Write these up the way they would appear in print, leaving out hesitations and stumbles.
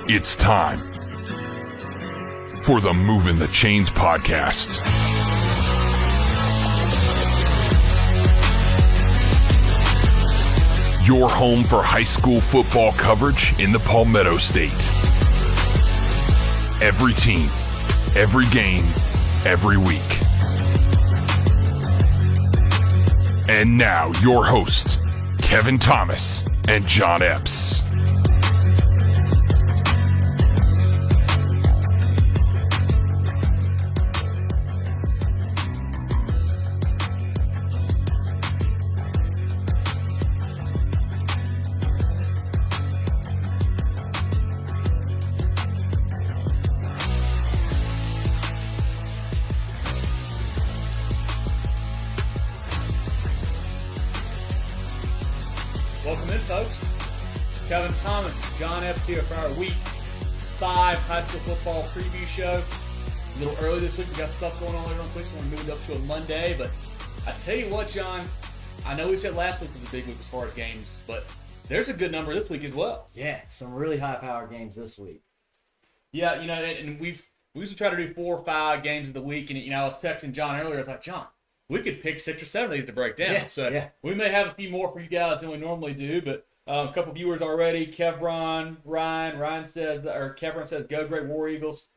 It's time for the Movin the Chains podcast. Your home for high school football coverage in the Palmetto State. Every team, every game, every week. And now your hosts, Kevin Thomas and John Epps. Welcome in, folks. Kevin Thomas, John Epps here for our Week 5 high school football preview show. A little early this week. We got stuff going on later on quick, so we're moving up to a Monday. But I tell you what, John, I know we said last week was a big week as far as games, but there's a good number this week as well. Yeah, some really high-powered games this week. Yeah, you know, and we used to try to do 4 or 5 games of the week, and I was texting John earlier. I was like, John, we could pick 6 or 7 of these to break down. We may have a few more for you guys than we normally do, but a couple viewers already. Kevron says, go Great War Eagles.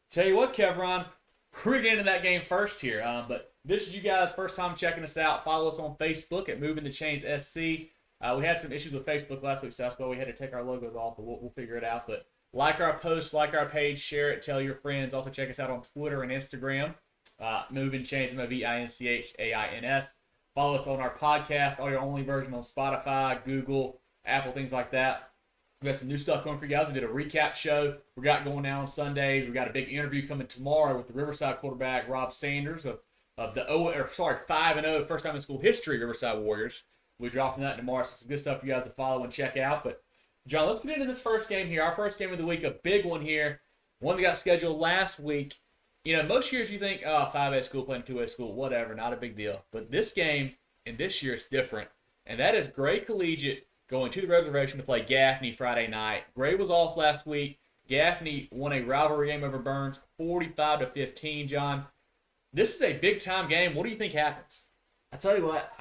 Tell you what, Kevron, we're getting into that game first here. But this is you guys' first time checking us out. Follow us on Facebook at Movin the Chains SC. We had some issues with Facebook last week, so that's why we had to take our logos off, but we'll figure it out. But like our posts, like our page, share it, tell your friends. Also check us out on Twitter and Instagram. Movin Chains, MOVINCHAINS. Follow us on our podcast, audio only version on Spotify, Google, Apple, things like that. We got some new stuff going for you guys. We did a recap show we got going now on Sundays. We got a big interview coming tomorrow with the Riverside quarterback Rob Sanders of the 5-0 first time in school history Riverside Warriors. We're dropping that tomorrow. So some good stuff for you guys to follow and check out. But John, let's get into this first game here. Our first game of the week, a big one here. One that got scheduled last week. You know, most years you think, 5A school playing 2A school, whatever, not a big deal. But this game, and this year, is different. And that is Gray Collegiate going to the reservation to play Gaffney Friday night. Gray was off last week. Gaffney won a rivalry game over Burns, 45-15, John. This is a big-time game. What do you think happens? I tell you what,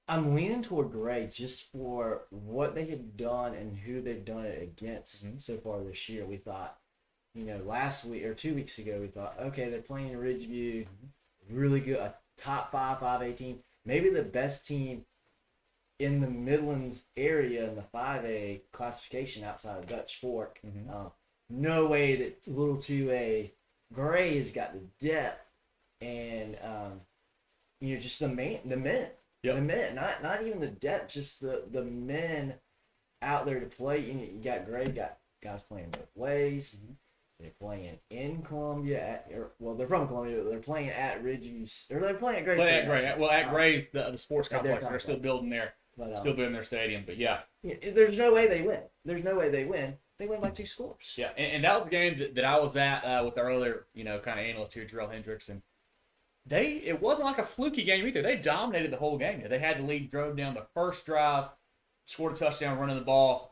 I'm leaning toward Gray just for what they have done and who they've done it against so far this year. We thought, last week or 2 weeks ago, we thought, okay, they're playing in Ridgeview, really good, a top 5A team, maybe the best team in the Midlands area in the 5A classification outside of Dutch Fork. No way that little 2A Gray has got the depth and, just the men. Yep. The men, not even the depth, just the men out there to play. You got Gray, got guys playing both ways. They're playing in Columbia. They're from Columbia, but they're playing at Ridgeview. Or they're playing at Gray. At Gray's, the sports complex. They're still building their stadium. But yeah, there's no way they win. They win by 2 scores. Yeah, and that was a game that I was at with the earlier, kind of analyst here, Jarrell Hendricks, and it wasn't like a fluky game either. They dominated the whole game. They had the lead, drove down the first drive, scored a touchdown, running the ball.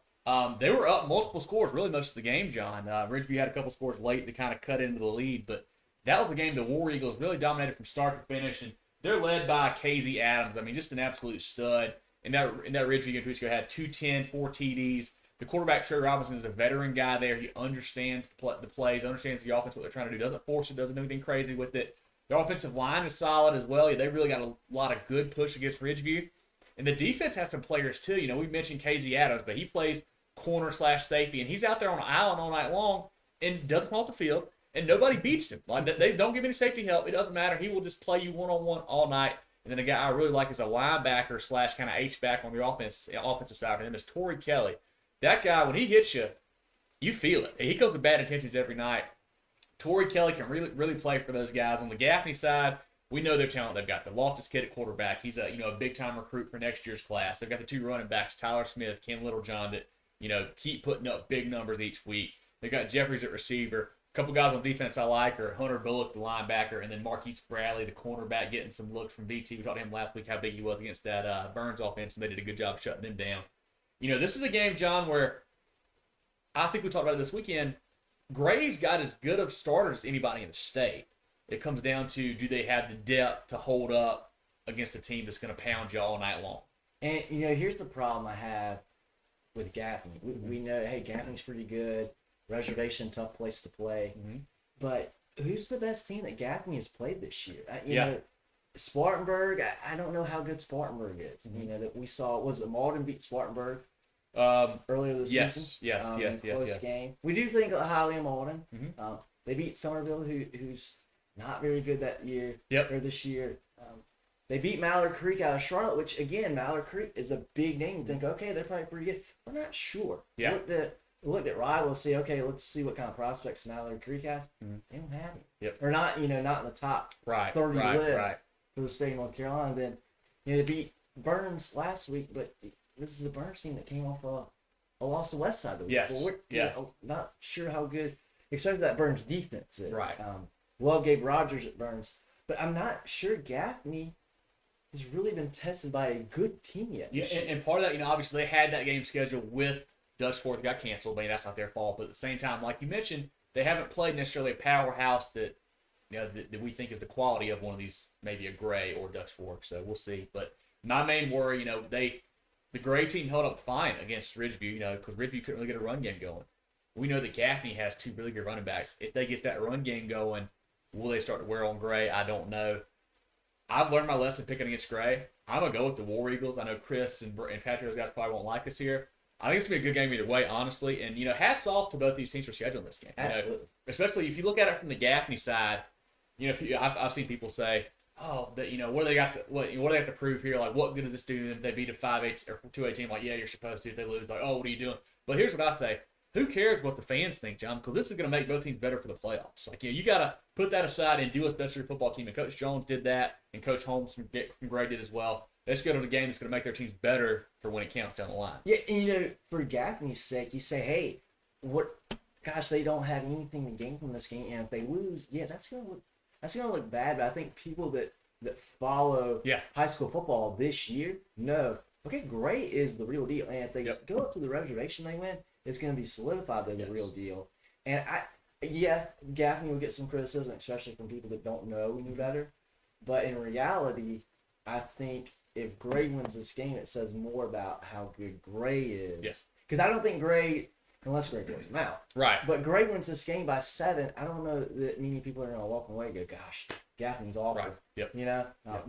They were up multiple scores really most of the game, John. Ridgeview had a couple scores late to kind of cut into the lead, but that was a game the War Eagles really dominated from start to finish, and they're led by Casey Adams. I mean, just an absolute stud. In that Ridgeview game 2 weeks ago, had 210, 4 TDs. The quarterback, Trey Robinson, is a veteran guy there. He understands the plays, understands the offense, what they're trying to do, doesn't force it, doesn't do anything crazy with it. Their offensive line is solid as well. They really got a lot of good push against Ridgeview. And the defense has some players too. We mentioned Casey Adams, but he plays corner/safety, and he's out there on an island all night long and doesn't come off the field, and nobody beats him. Like, they don't give any safety help. It doesn't matter. He will just play you one-on-one all night. And then a guy I really like is a linebacker / kind of H-back on the offensive side for him is Tory Kelly. That guy, when he hits you, you feel it. He comes with bad intentions every night. Tory Kelly can really, really play for those guys. On the Gaffney side, we know their talent. They've got the Loftus kid at quarterback. He's a big-time recruit for next year's class. They've got the 2 running backs, Tyler Smith, Ken Littlejohn, that keep putting up big numbers each week. They've got Jeffries at receiver. A couple guys on defense I like are Hunter Bullock, the linebacker, and then Marquise Bradley, the cornerback, getting some looks from BT. We talked to him last week how big he was against that Burns offense, and they did a good job shutting them down. This is a game, John, where I think we talked about it this weekend. Gray's got as good of starters as anybody in the state. It comes down to, do they have the depth to hold up against a team that's going to pound you all night long? And, here's the problem I have with Gaffney. We know, hey, Gaffney's pretty good. Reservation, tough place to play. But who's the best team that Gaffney has played this year? You know, Spartanburg, I don't know how good Spartanburg is. That we saw, was it Malden beat Spartanburg earlier this season? Yes. Close game. We do think highly of Malden. They beat Somerville, who's not very good that year, or this year. They beat Mallard Creek out of Charlotte, which, again, Mallard Creek is a big name. You think, okay, they're probably pretty good. We're not sure. Yeah. Looked at rivals, see, okay, let's see what kind of prospects Mallard Creek has. They don't have it. Yep. Or not, not in the top 30 list for the state of North Carolina. Then, they beat Burns last week, but this is a Burns team that came off a loss to West Side the week before. Not sure how good, especially that Burns defense is. Right. Love Gabe Rogers at Burns, but I'm not sure Gaffney has really been tested by a good team yet. Yeah, and part of that, obviously they had that game scheduled with Dutch Fork that got canceled. I mean, that's not their fault. But at the same time, like you mentioned, they haven't played necessarily a powerhouse that that we think is the quality of one of these, maybe a Gray or Dutch Fork. So we'll see. But my main worry, the Gray team held up fine against Ridgeview, because Ridgeview couldn't really get a run game going. We know that Gaffney has two really good running backs. If they get that run game going, will they start to wear on Gray? I don't know. I've learned my lesson picking against Gray. I'm going to go with the War Eagles. I know Chris and Patrick guys probably won't like us here. I think it's going to be a good game either way, honestly. And, hats off to both these teams for scheduling this game. Especially if you look at it from the Gaffney side, I've seen people say, what do they got what do they have to prove here? Like, what good does this do if they beat a 5-8 or 2-8 team? Like, yeah, you're supposed to. If they lose, like, oh, what are you doing? But here's what I say. Who cares what the fans think, John? Because this is going to make both teams better for the playoffs. Like, you got to put that aside and do what's best for your football team. And Coach Jones did that, and Coach Holmes from Gray did as well. Let's go to the game that's going to make their teams better for when it counts down the line. Yeah, and for Gaffney's sake, you say, hey, gosh, they don't have anything to gain from this game, and if they lose, that's going to look bad. But I think people that follow high school football this year know, okay, Gray is the real deal, and if they go up to the reservation, they win. It's going to be solidified they're the real deal. And Gaffney will get some criticism, especially from people that don't know any better. But in reality, I think if Gray wins this game, it says more about how good Gray is. Because I don't think Gray, unless Gray blows them out. Right. But Gray wins this game by 7. I don't know that many people are going to walk away and go, gosh, Gaffney's awful. Right. Yep.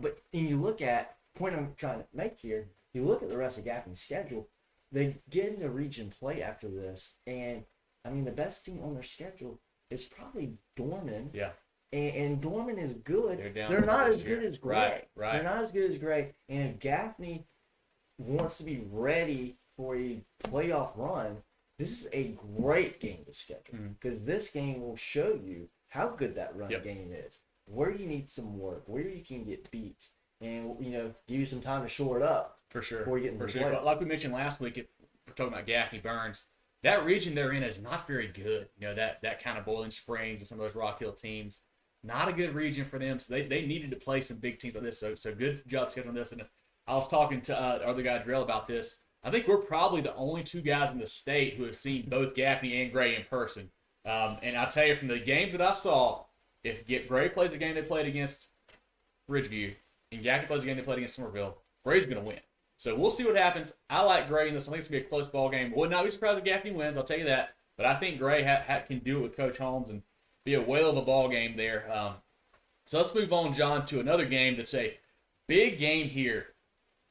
But when you look at, the point I'm trying to make here, you look at the rest of Gaffney's schedule, they get into region play after this, and the best team on their schedule is probably Dorman. Yeah. And Dorman is good. They're not as good as Gray. Right. They're not as good as Gray. And if Gaffney wants to be ready for a playoff run, this is a great game to schedule, because this game will show you how good that run game is, where you need some work, where you can get beat, and give you some time to shore it up. For sure. Before you get into the playoffs. But like we mentioned last week, if we're talking about Gaffney Burns, that region they're in is not very good. That kind of Boiling Springs and some of those Rock Hill teams, not a good region for them. So they needed to play some big teams like this. So good job scheduling this. And I was talking to other guy Drill about this. I think we're probably the only two guys in the state who have seen both Gaffney and Gray in person. And I'll tell you, from the games that I saw, if Gray plays the game they played against Ridgeview and Gaffney plays the game they played against Somerville, Gray's going to win. So we'll see what happens. I like Gray in this. I think it's going to be a close ball game. Would not be surprised if Gaffney wins, I'll tell you that. But I think Gray can do it with Coach Holmes and be a whale of a ball game there. So let's move on, John, to another game that's a big game here.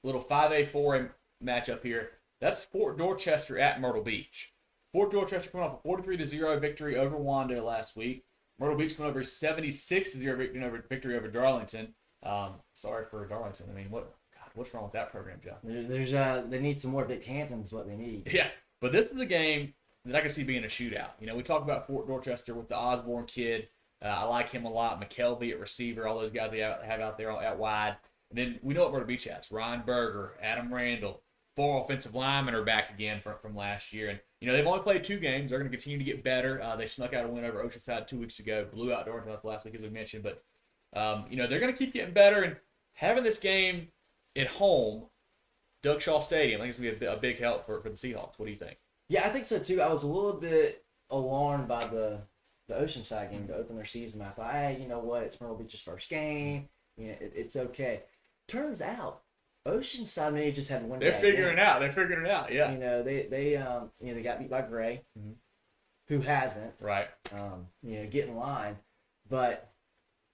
Little 5A, 4A matchup here. That's Fort Dorchester at Myrtle Beach. Fort Dorchester coming off a 43-0 victory over Wando last week. Myrtle Beach coming over a 76-0 victory over Darlington. Sorry for Darlington. What's wrong with that program, John? They need some more Vic Hamptons, what they need. Yeah, but this is a game that I can see being a shootout. We talk about Fort Dorchester with the Osborne kid. I like him a lot. McKelvey at receiver, all those guys they have out there out wide. And then we know what Myrtle Beach has. Ryan Berger, Adam Randall, 4 offensive linemen are back again from last year. And, they've only played 2 games. They're going to continue to get better. They snuck out a win over Oceanside 2 weeks ago. Blew out Dorchester last week, as we mentioned. But, they're going to keep getting better. And having this game at home, Doug Shaw Stadium, I think it's going to be a big help for the Seahawks. What do you think? Yeah, I think so too. I was a little bit alarmed by the Oceanside game to open their season. I thought, hey, you know what? It's Myrtle Beach's first game. You know, it's okay. Turns out, Oceanside may have just had one. They're figuring it out. They're figuring it out. Yeah. You know, they got beat by Gray, who hasn't. Right. You know, get in line, but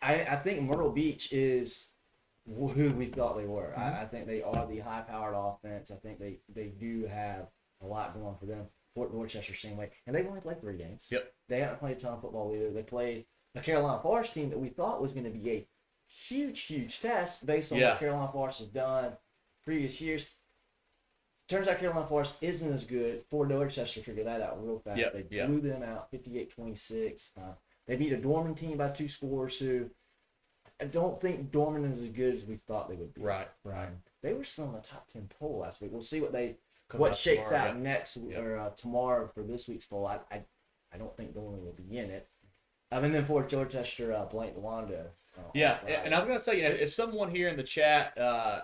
I think Myrtle Beach is who we thought they were. I think they are the high-powered offense. I think they do have a lot going for them. Fort Dorchester same way, and they've only played 3 games. Yep. They haven't played a ton of football either. They played a Carolina Forest team that we thought was going to be a huge test based on what Carolina Forest has done previous years. Turns out Carolina Forest isn't as good. Fort Dorchester figured that out real fast. They blew them out 58-26. They beat a Dorman team by 2 scores who I don't think Dorman is as good as we thought they would be. Right. They were still in the top 10 poll last week. We'll see what shakes tomorrow, out next or tomorrow for this week's poll. I don't think Dorman will be in it. And then Fort Dorchester, Blank DeWando. And I was going to say, you know, if someone here in the chat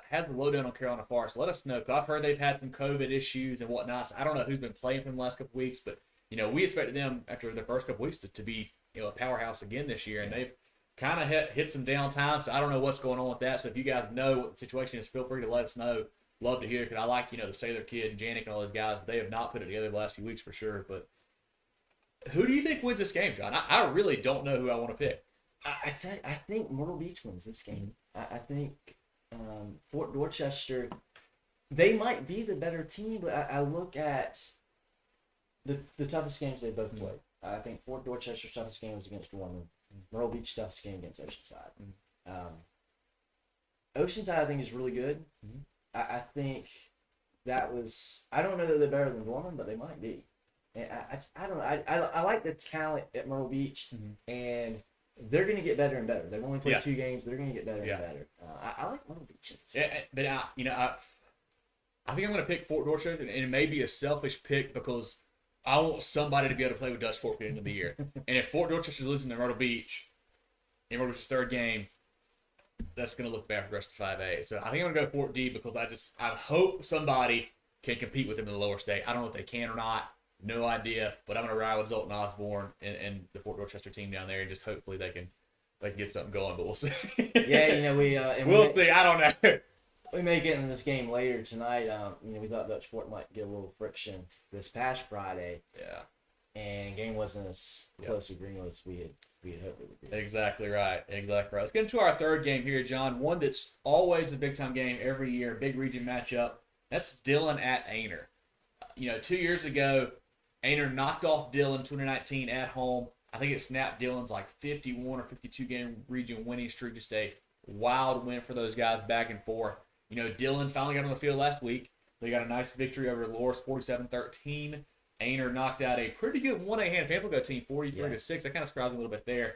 has the lowdown on Carolina Forest, let us know. Because I've heard they've had some COVID issues and whatnot. So I don't know who's been playing for them the last couple weeks, but you know, we expected them after their first couple weeks to be, you know, a powerhouse again this year, and they've kind of hit some downtime. So I don't know what's going on with that. So if you guys know what the situation is, feel free to let us know. Love to hear, because I like, you know, the Sailor Kid and Janik and all those guys, but they have not put it together the last few weeks for sure. But who do you think wins this game, John? I really don't know who I want to pick. I think Myrtle Beach wins this game. I think Fort Dorchester, they might be the better team, but I look at the toughest games they both played. I think Fort Dorchester's toughest game was against Dorman. Myrtle Beach's toughest game against Oceanside. Oceanside, I think, is really good. I think that was, I don't know that they're better than Dorman, but they might be. And I don't know. I like the talent at Myrtle Beach, and they're going to get better and better. They've only played 2 games. They're going to get better and better. I like Myrtle Beach. But I think I'm going to pick Fort Dorchester, and it may be a selfish pick because I want somebody to be able to play with Dutch Fork at the end of the year. And if Fort Dorchester losing to Myrtle Beach in Myrtle Beach's 3rd game, that's going to look bad for the rest of 5A. So I think I'm going to go Fort D because I hope somebody can compete with them in the lower state. I don't know if they can or not. No idea. But I'm going to ride with Zoltan Osborne and the Fort Dorchester team down there, and just hopefully they can get something going. But we'll see. Yeah, you know, we'll see. I don't know. We may get into this game later tonight. You know, we thought Dutch Fort might get a little friction this past Friday. Yeah. And game wasn't as close to Greenwood as we had hoped it would be. Exactly right. Let's get into our 3rd game here, John. One that's always a big-time game every year, big region matchup. That's Dillon at Aynor. You know, 2 years ago, Aynor knocked off Dillon 2019 at home. I think it snapped Dillon's like 51 or 52 game region winning streak. Just a wild win for those guys back and forth. You know, Dillon finally got on the field last week. They got a nice victory over Loris 47-13. Aynor knocked out a pretty good 1A hand Pamplico team 43-6. That kind of surprised me a little bit there.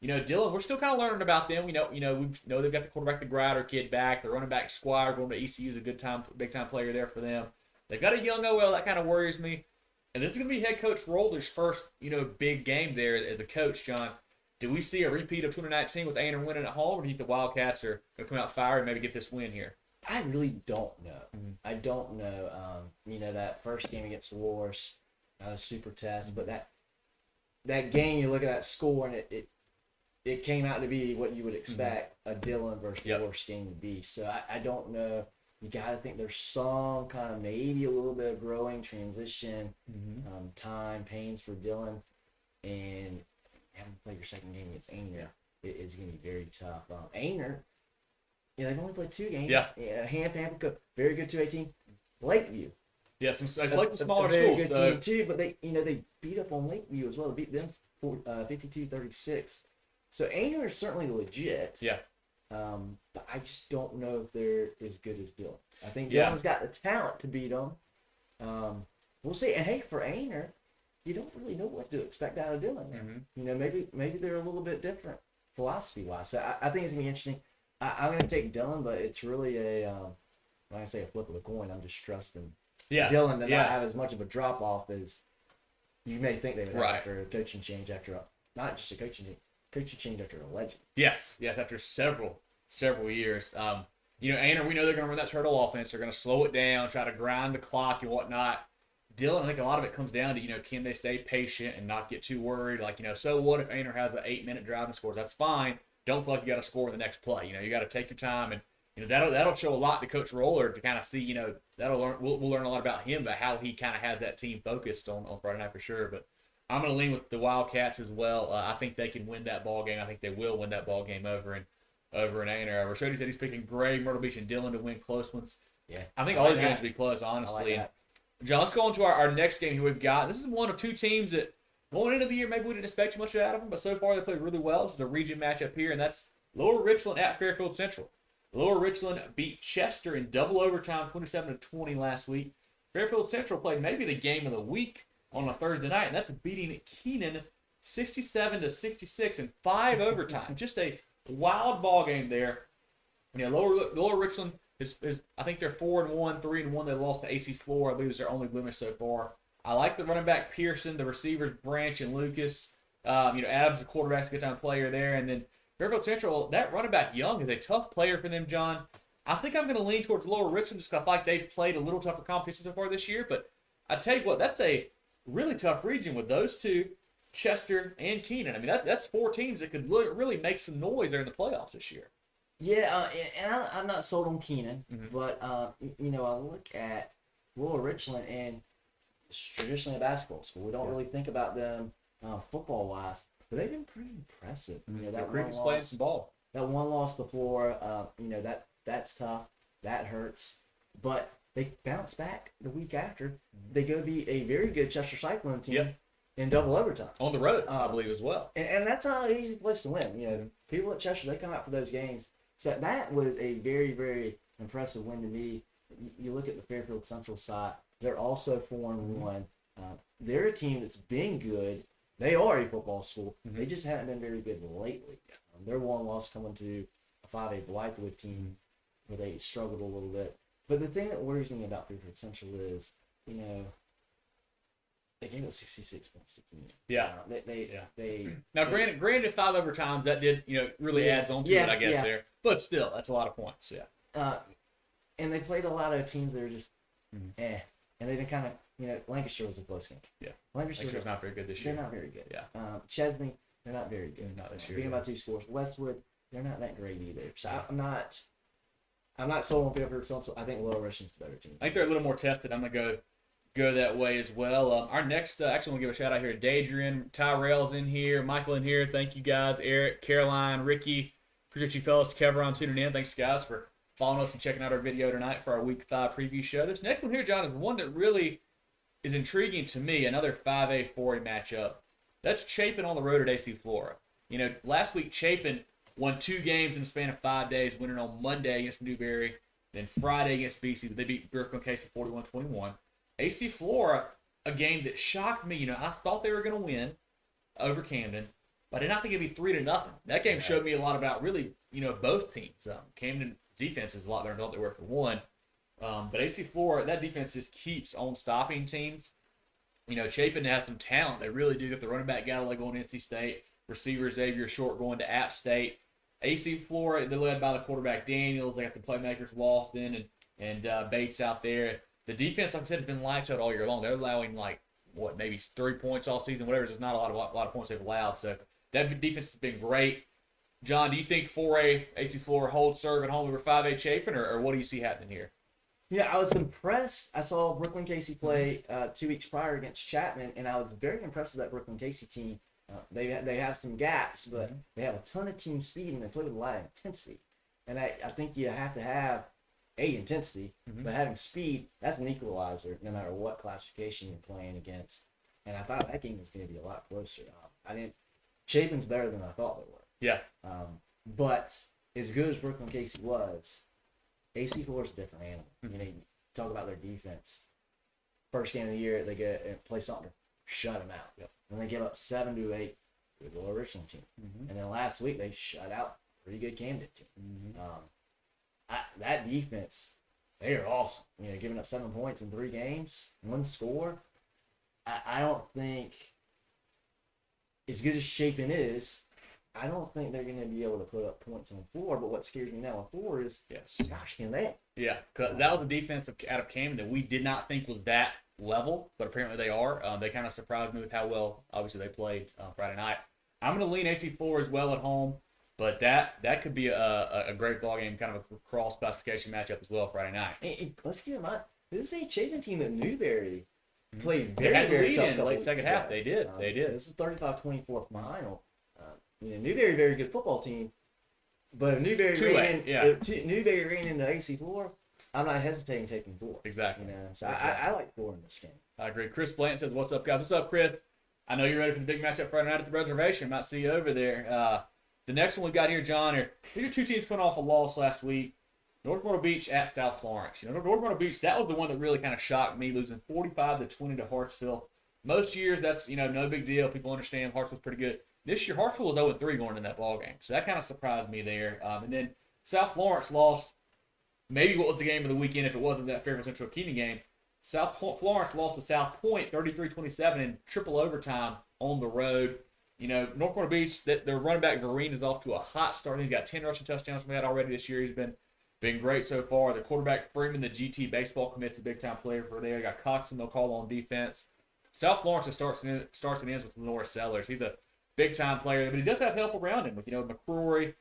You know, Dillon, we're still kind of learning about them. We know they've got the quarterback, the Grouder kid back. The running back Squire going to ECU is a big time player there for them. They've got a young OL that kind of worries me. And this is going to be head coach Rolder's first, you know, big game there as a coach, John. Do we see a repeat of 2019 with Aynor winning at home, or do you think the Wildcats are going to come out fire and maybe get this win here? I really don't know. I don't know. You know, that first game against Loris, that was a super test. But that game, you look at that score, and it came out to be what you would expect a Dillon versus Loris game to be. So I don't know. You got to think there's some kind of maybe a little bit of growing transition, time, pains for Dillon. And having to play your second game against Aynor is going to be very tough. Aynor, they've only played 2 games. Hand Pamplico, very good 2A team. Lakeview. Yeah, they played with smaller very schools. Good team too, but they beat up on Lakeview as well. They beat them 52-36. So Aynor is certainly legit. Yeah. But I just don't know if they're as good as Dillon. I think Dillon's got the talent to beat them. We'll see. And hey, for Aynor, you don't really know what to expect out of Dillon. You know, maybe they're a little bit different philosophy-wise. So I think it's gonna be interesting. I'm gonna take Dillon, but it's really when I say a flip of the coin, I'm just trusting Dillon to not have as much of a drop-off as you may think they would have after a coaching change, not just a coaching change after a legend. Yes, after several years. You know, Aynor, we know they're going to run that turtle offense. They're going to slow it down, try to grind the clock and whatnot. Dillon, I think a lot of it comes down to, can they stay patient and not get too worried? Like, so what if Aynor has an 8-minute drive and scores? That's fine. Don't feel like you got to score in the next play. You got to take your time, and that'll show a lot to Coach Roller to kind of see. We'll learn a lot about him, about how he kind of has that team focused on Friday night for sure. But I'm going to lean with the Wildcats as well. I think they can win that ball game. I think they will win that ball game over in Aynor. Rashodi said he's picking Gray, Myrtle Beach, and Dillon to win close ones. Yeah, I think all these games will be close, honestly. I like John, let's go on to our next game here we've got. This is one of two teams that going into the year maybe we didn't expect too much out of them, but so far they played really well. This is a region matchup here, and that's Lower Richland at Fairfield Central. Lower Richland beat Chester in double overtime 27-20 last week. Fairfield Central played maybe the game of the week on a Thursday night, and that's beating Keenan 67-66 in 5 overtime. Just a wild ball game there. Lower Richland is I think they're 4-1, 3-1. They lost to AC Flora. I believe it's their only blemish so far. I like the running back Pearson, the receivers Branch and Lucas. Adams, the quarterback's a good time player there, and then Fairfield Central, that running back Young is a tough player for them, John. I think I'm going to lean towards Lower Richland just because I feel like they've played a little tougher competition so far this year. But I tell you what, that's a really tough region with those two, Chester and Keenan. I mean, that's 4 teams that could really make some noise there in the playoffs this year. Yeah, and I'm not sold on Keenan, but I look at Lower Richland, and it's traditionally a basketball school. We don't really think about them football-wise. But they've been pretty impressive. That one playing some ball. That one loss to Flora, that's tough. That hurts. But they bounce back the week after. They go beat a very good Chester Cyclone team in double overtime. On the road, I believe, as well. And that's an easy place to win. People at Chester, they come out for those games. So that was a very, very impressive win to me. You look at the Fairfield Central side, they're also 4-1. They're a team that's been good. They are a football school. They just haven't been very good lately. Their one loss coming to a 5A Blythewood team where they struggled a little bit. But the thing that worries me about Fairfield Central is, they gave up 66 points to Keenan. Yeah. They now, granted, 5 overtimes, that did, really adds on to it, I guess, there. But still, that's a lot of points, and they played a lot of teams that are just, And they've been kind of, Lancaster was a close game. Yeah. Lancaster's not very good this year. They're not very good. Yeah. Chesney, they're not very good. Not this year. Beating by 2 scores. Westwood, they're not that great either. So I'm not sold on Fairfield Central. I think Lower Richland's the better team. I think they're a little more tested. I'm gonna go that way as well. Our next, actually, I'm gonna give a shout out here to Dadrian, Tyrell's in here, Michael in here. Thank you guys, Eric, Caroline, Ricky. Appreciate you fellas, Kevron tuning in. Thanks guys for following us and checking out our video tonight for our Week 5 preview show. This next one here, John, is one that really is intriguing to me. Another 5A 4A matchup. That's Chapin on the road at AC Flora. Last week Chapin won 2 games in the span of 5 days, winning on Monday against Newberry, then Friday against BC. They beat Brooklyn Casey 41-21. AC Flora, a game that shocked me. I thought they were going to win over Camden, but I did not think it'd be 3-0. That game showed me a lot about really, both teams. Camden defense is a lot better than I thought they were for one. But AC Flora, that defense just keeps on stopping teams. Chapin has some talent. They really do. Got the running back Galloway going to NC State. Receiver Xavier Short going to App State. AC Flora, they're led by the quarterback Daniels. They got the playmakers Lofton and Bates out there. The defense, like I said, has been lights out all year long. They're allowing maybe 3 points all season, whatever. It's not a lot of points they've allowed. So that defense has been great. John, do you think 4A AC Flora holds serve at home over 5A Chapin, or what do you see happening here? Yeah, I was impressed. I saw Brooklyn Casey play 2 weeks prior against Chapman, and I was very impressed with that Brooklyn Casey team. They have some gaps, but they have a ton of team speed, and they play with a lot of intensity. And I think you have to have intensity, but having speed, that's an equalizer no matter what classification you're playing against. And I thought that game was going to be a lot closer. Chapin's better than I thought they were. Yeah. But as good as Brooklyn Casey was, AC Flora's a different animal. You talk about their defense. First game of the year, they get and play something, shut them out. Yep. And they give up 7-8 to the Lower Richland team. And then last week they shut out a pretty good Camden team. That defense, they are awesome. Giving up 7 points in 3 games, 1 score. I don't think, as good as Chapin is, I don't think they're going to be able to put up points on the floor. But what scares me now on the floor is, gosh, can they? Yeah, because that was a defense out of Camden that we did not think was that level, but apparently they are. They kind of surprised me with how well, obviously, they played Friday night. I'm going to lean AC Flora as well at home, but that could be a great ball game, kind of a cross classification matchup as well Friday night. And let's keep in mind, this is a Chapin team that Newberry played They very, had the very lead tough in couple late weeks second ago. half. They did. They did. This is 35-24 final. Newberry, very good football team, but if Newberry Newberry ran into AC Flora, I'm not hesitating taking Flora. Exactly. So I like Flora in this game. I agree. Chris Blanton says, "What's up, guys? What's up, Chris? I know you're ready for the big matchup Friday night at the reservation. Might see you over there." The next one we got here, John, these are two teams coming off a loss last week. North Myrtle Beach at South Florence. North Myrtle Beach, that was the one that really kind of shocked me, losing 45-20 to Hartsville. Most years, that's no big deal. People understand Hartsville's pretty good. This year, Hartsville was 0-3 going in that ball game, so that kind of surprised me there. And then South Florence lost maybe what was the game of the weekend if it wasn't that Fairfield Central Keene game. South Florence lost to South Point 33-27 in triple overtime on the road. North Myrtle Beach, their running back Vereen is off to a hot start. He's got 10 rushing touchdowns from that already this year. He's been great so far. The quarterback Freeman, the GT baseball commits, a big time player for there. Got Coxon, they'll call on defense. South Florence starts and ends with Lenore Sellers. He's a big time player, but he does have help around him with McWhite,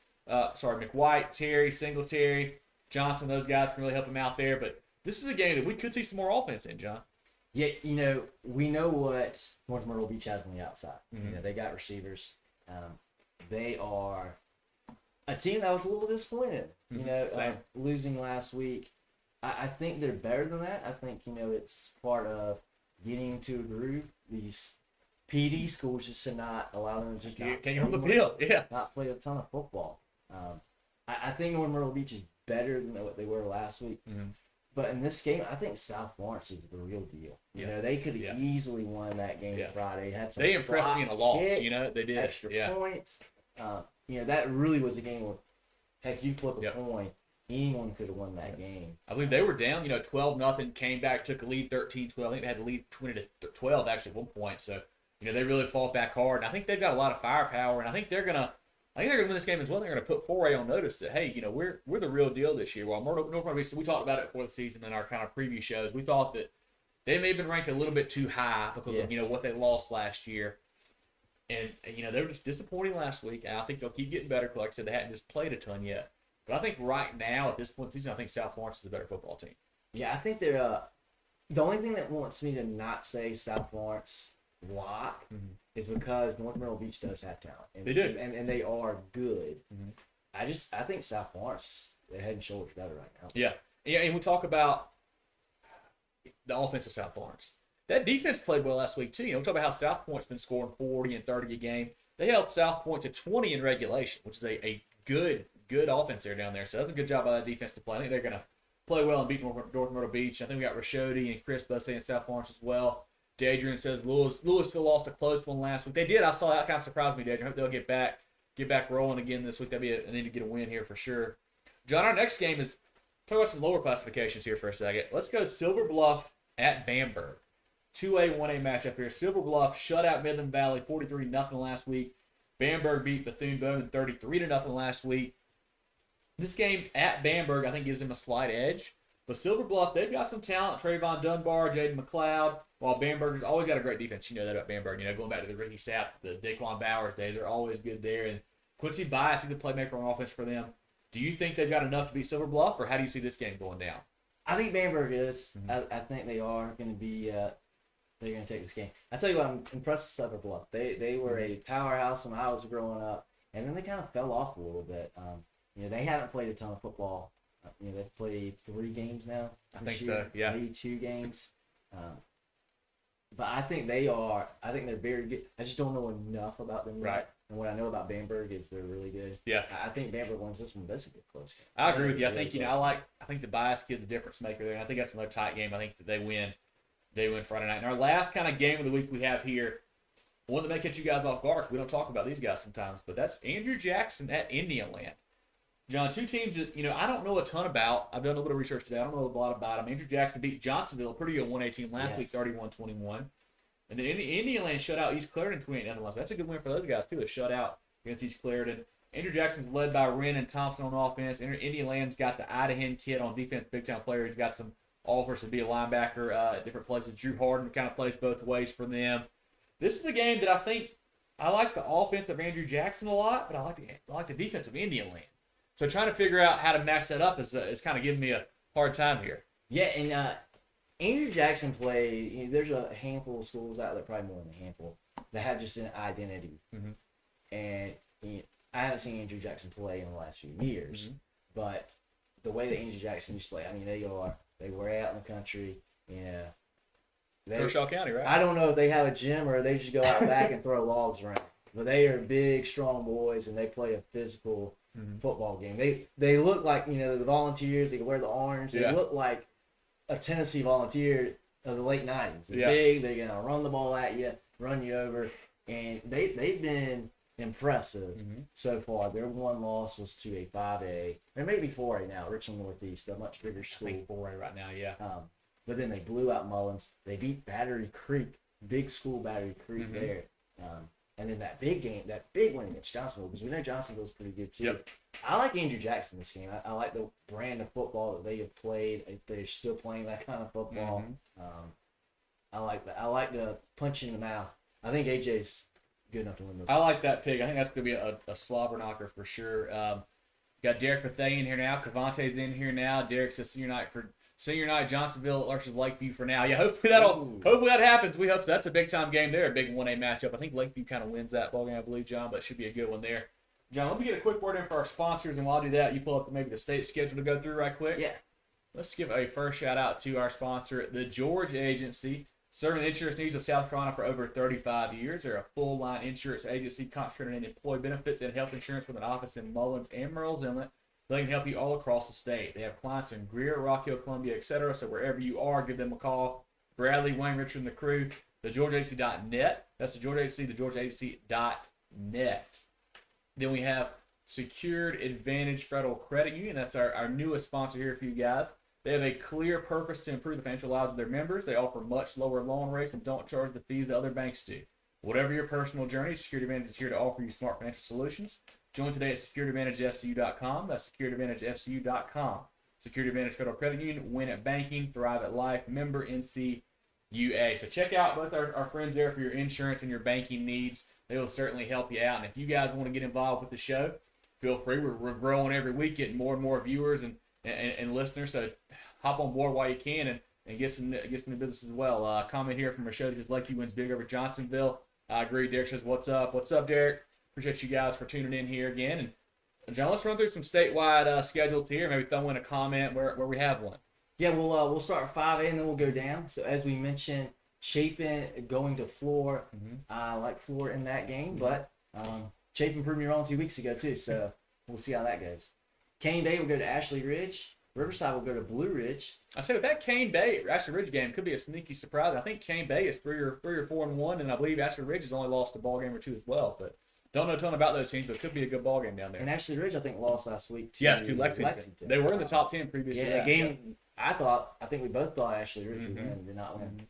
Terry, Singletary, Johnson. Those guys can really help him out there. But this is a game that we could see some more offense in, John. Yeah, we know what North Myrtle Beach has on the outside. Mm-hmm. They got receivers. They are a team that was a little disappointed, losing last week. I think they're better than that. I think, it's part of getting into a groove. These PD schools just should not allow them to just Can't get on the field, not play a ton of football. I think North Myrtle Beach is better than what they were last week. Mm-hmm. But in this game, I think South Florence is the real deal. They could have easily won that game Friday. They impressed me in a loss. Kicks, They did. Extra points. That really was a game where, heck, you flip a coin, anyone could have won that game. I believe they were down, 12-0, came back, took a lead 13-12. I think they had the lead 20-12 actually at one point. So, they really fought back hard. And I think they've got a lot of firepower, and I think they're gonna win this game as well. They're gonna put 4A on notice that, hey, we're the real deal this year. While North Myrtle Beach, we talked about it before the season in our kind of preview shows. We thought that they may have been ranked a little bit too high because of what they lost last year. And they were just disappointing last week, and I think they'll keep getting better. Like I said, they hadn't just played a ton yet. But I think right now, at this point in the season, I think South Florence is a better football team. Yeah, I think they're the only thing that wants me to not say South Florence lock is because North Myrtle Beach does have talent. And, they do. And they are good. Mm-hmm. I think South Florence, they're head and shoulders better right now. Yeah, and we talk about the offense of South Florence. That defense played well last week, too. We talk about how South Point's been scoring 40 and 30 a game. They held South Point to 20 in regulation, which is a good offense there down there. So that's a good job by that defense to play. I think they're going to play well and beat North Myrtle Beach. I think we got Rashodi and Chris both saying South Florence as well. Dadrian says Louisville lost a close one last week. They did. I saw that. Kind of surprised me, Dadrian. I hope they'll get back rolling again this week. They need to get a win here for sure. John, our next game is talk about some lower classifications here for a second. Let's go Silver Bluff at Bamberg. 2A, 1A matchup here. Silver Bluff shut out Midland Valley 43-0 last week. Bamberg beat Bethune-Bowman 33-0 last week. This game at Bamberg, I think, gives them a slight edge. But Silver Bluff, they've got some talent. Trayvon Dunbar, Jaden McLeod. While Bamberg's always got a great defense. You know that about Bamberg. Going back to the Ricky Sapp, the Daquan Bowers days, they're always good there. And Quincy Bias is the playmaker on offense for them. Do you think they've got enough to beat Silver Bluff, or how do you see this game going down? I think Bamberg is. I think they are going to be they're going to take this game. I tell you what, I'm impressed with Silver Bluff. They were a powerhouse when I was growing up, and then they kind of fell off a little bit. They haven't played a ton of football. They've played 3 games now. I think so, yeah. Maybe 2 games. But I think they're very good. I just don't know enough about them yet. Right. And what I know about Bamberg is they're really good. Yeah. I think Bamberg wins this one. That's a good close game. I agree with you. I think, I think the Bias kid, the difference maker there. And I think that's another tight game. I think that they win Friday night. And our last kind of game of the week we have here, one that may catch you guys off guard. We don't talk about these guys sometimes, but that's Andrew Jackson at Indianland. John, 2 teams that, I don't know a ton about. I've done a little research today. I don't know a lot about them. Andrew Jackson beat Johnsonville, a pretty good 1A team last week, 31-21. And then Indianland shut out East Clarendon 28-0 last week. That's a good win for those guys, too, a shutout against East Clarendon. Andrew Jackson's led by Wren and Thompson on offense. Indianland's got the Idahan kid on defense, big-time player. He's got some offers to be a linebacker at different places. Drew Harden kind of plays both ways for them. This is a game that I think I like the offense of Andrew Jackson a lot, but I like the defense of Indian Land. So trying to figure out how to match that up is kind of giving me a hard time here. Yeah, and Andrew Jackson played. There's a handful of schools out there, probably more than a handful, that have just an identity. And I haven't seen Andrew Jackson play in the last few years, but the way that Andrew Jackson used to play, I mean, they were out in the country. Kershaw County, right? I don't know if they have a gym or they just go out back and throw logs around. But they are big, strong boys, and they play a physical football game. They look like, the Volunteers. They can wear the orange. They look like a Tennessee Volunteer of the late 90s. They're big. They're going to run the ball at you, run you over. And they've been impressive so far. Their one loss was to a 5A. There may be 4A now, Richland Northeast, a much bigger school. I think 4A right now, yeah. But then they blew out Mullins. They beat Battery Creek, big school Battery Creek there. And then that big one against Johnsonville, because we know Johnsonville's pretty good too. Yep. I like Andrew Jackson this game. I like the brand of football that they have played. They're still playing that kind of football. I like that. I like the punch in the mouth. I think AJ's good enough to win this. I like that pick. I think that's going to be a slobber knocker for sure. Got Derek Bethea in here now. Cavante's in here now. Derek's a senior night Johnsonville versus Lakeview for now. Yeah, hopefully that happens. We hope so. That's a big time game there, a big 1A matchup. I think Lakeview kind of wins that ball game, I believe, John, but it should be a good one there. John, let me get a quick word in for our sponsors, and while I do that, you pull up maybe the state schedule to go through right quick. Yeah. Let's give a first shout out to our sponsor, the George Agency, serving the insurance needs of South Carolina for over 35 years. They're a full line insurance agency concentrated in employee benefits and health insurance with an office in Mullins and Myrtle's Inlet. They can help you all across the state. They have clients in Greer, Rock Hill, Columbia, etc. So wherever you are, give them a call. Bradley, Wayne, Richard, and the crew. TheGeorgeAgency.net. That's the George Agency, TheGeorgeAgency.net. Then we have Secured Advantage Federal Credit Union. That's our newest sponsor here for you guys. They have a clear purpose to improve the financial lives of their members. They offer much lower loan rates and don't charge the fees that other banks do. Whatever your personal journey, Secured Advantage is here to offer you smart financial solutions. Join today at securedadvantagefcu.com. That's securedadvantagefcu.com. Secured Advantage Federal Credit Union. Win at banking. Thrive at life. Member NCUA. So check out both our friends there for your insurance and your banking needs. They will certainly help you out. And if you guys want to get involved with the show, feel free. We're growing every week, getting more and more viewers and listeners. So hop on board while you can and get some new business as well. Comment here from a show that just Lakeview wins big over Johnsonville. I agree. Derek says, "What's up? What's up, Derek?" Appreciate you guys for tuning in here again. And John, let's run through some statewide schedules here. Maybe throw in a comment where we have one. Yeah, we'll start with 5A and then we'll go down. So as we mentioned, Chapin going to Flora. I like Flora in that game, but Chapin proved me wrong 2 weeks ago too. So we'll see how that goes. Cane Bay will go to Ashley Ridge. Riverside will go to Blue Ridge. I say with that Cane Bay Ashley Ridge game could be a sneaky surprise. I think Cane Bay is 3 or 4-1, and I believe Ashley Ridge has only lost a ball game or two as well. But don't know a ton about those teams, but it could be a good ball game down there. And Ashley Ridge, I think, lost last week to Lexington. They were in the top 10 previously. Yeah, game. I think we both thought Ashley Ridge would win, did not win.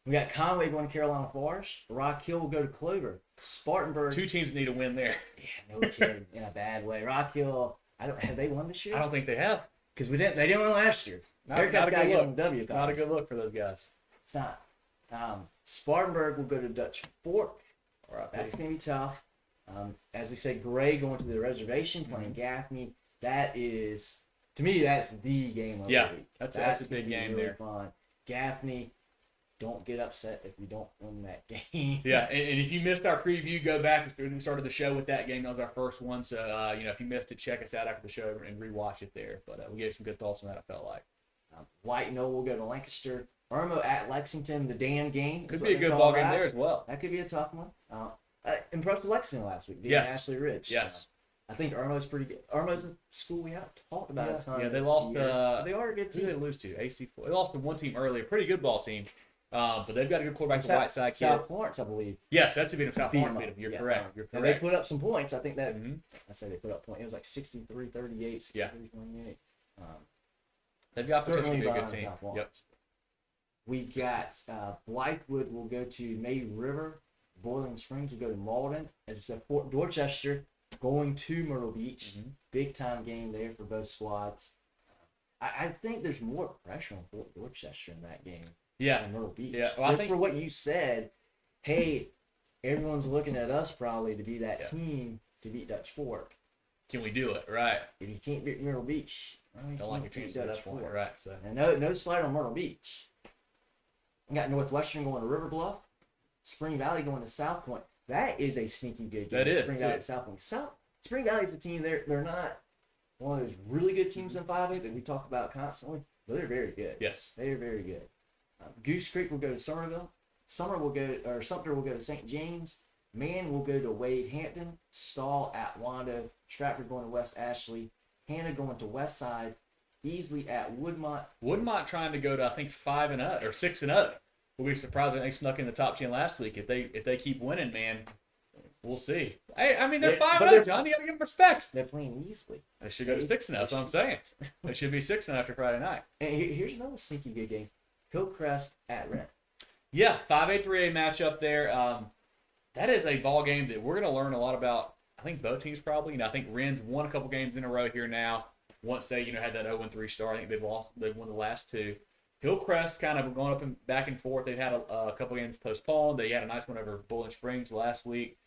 We got Conway going to Carolina Forest. Rock Hill will go to Clover. Spartanburg. 2 teams need a win there. Yeah, no kidding. In a bad way. Rock Hill. Have they won this year? I don't think they have. Because they didn't win last year. Not a good look for those guys. It's not. Spartanburg will go to Dutch Fork. That's going to be tough. As we said, Gray going to the reservation, playing Gaffney. That is, to me, that's the game of the week. That's a big game really there. Fun. Gaffney, don't get upset if we don't win that game. Yeah, and if you missed our preview, go back. We started the show with that game. That was our first one. So, if you missed it, check us out after the show and rewatch it there. But we gave some good thoughts on that, I felt like. White Knoll will go to Lancaster. Irmo at Lexington, the Dan game. Could be a good ball game there as well. That could be a tough one. Impressed with Lexington last week, beating Ashley Ridge. Yes. I think Irmo's pretty good. Irmo's a school we haven't talked about a ton. Yeah, they lost. They are a good team. Who did they lose to? AC Flora. They lost to one team earlier. Pretty good ball team. But they've got a good quarterback, the Whiteside kid. South Florence, I believe. Yes, that's to beat them. South Florence beat them. You're correct. And they put up some points. I think that. I say they put up points. It was like 63-38, 63-28. They've got potential to be a good team. Yep. We got Blythewood will go to May River. Boiling Springs will go to Malden. As we said, Fort Dorchester going to Myrtle Beach. Big time game there for both squads. I think there's more pressure on Fort Dorchester in that game Yeah. than Myrtle Beach. Yeah. Well, Just for what you said, hey, everyone's looking at us probably to be that team to beat Dutch Fork. Can we do it? Right. If you can't beat Myrtle Beach, Don't like your chances at that point. Right. So. And no slight on Myrtle Beach. You got Northwestern going to River Bluff, Spring Valley going to South Point. That is a sneaky good game. That is. Spring Valley to South Point. Spring Valley is a team. They're not one of those really good teams in 5A that we talk about constantly, but they're very good. Yes. They are very good. Goose Creek will go to Somerville. Sumter will go to St. James. Man will go to Wade Hampton. Stall at Wando. Stratford going to West Ashley. Hannah going to West Side. Easley at Woodmont. Woodmont trying to go to, I think, 5-0 or 6-0. We'll be surprised if they snuck in the top 10 last week. If they keep winning, man, we'll see. Hey, I mean, they're 5-0, John. You got to give them respect. They're playing Easley. They should go to 6-0. That's what I'm saying. They should be 6-0 after Friday night. And here's another sneaky good game. Hillcrest at Rent. Yeah, 5A, 3A matchup there. That is a ball game that we're going to learn a lot about. I think both teams probably. I think Wren's won a couple games in a row here now. Once they, had that 0-3 start, I think they've won the last two. Hillcrest kind of going up and back and forth. They've had a couple games postponed. They had a nice one over Bowling Springs last week.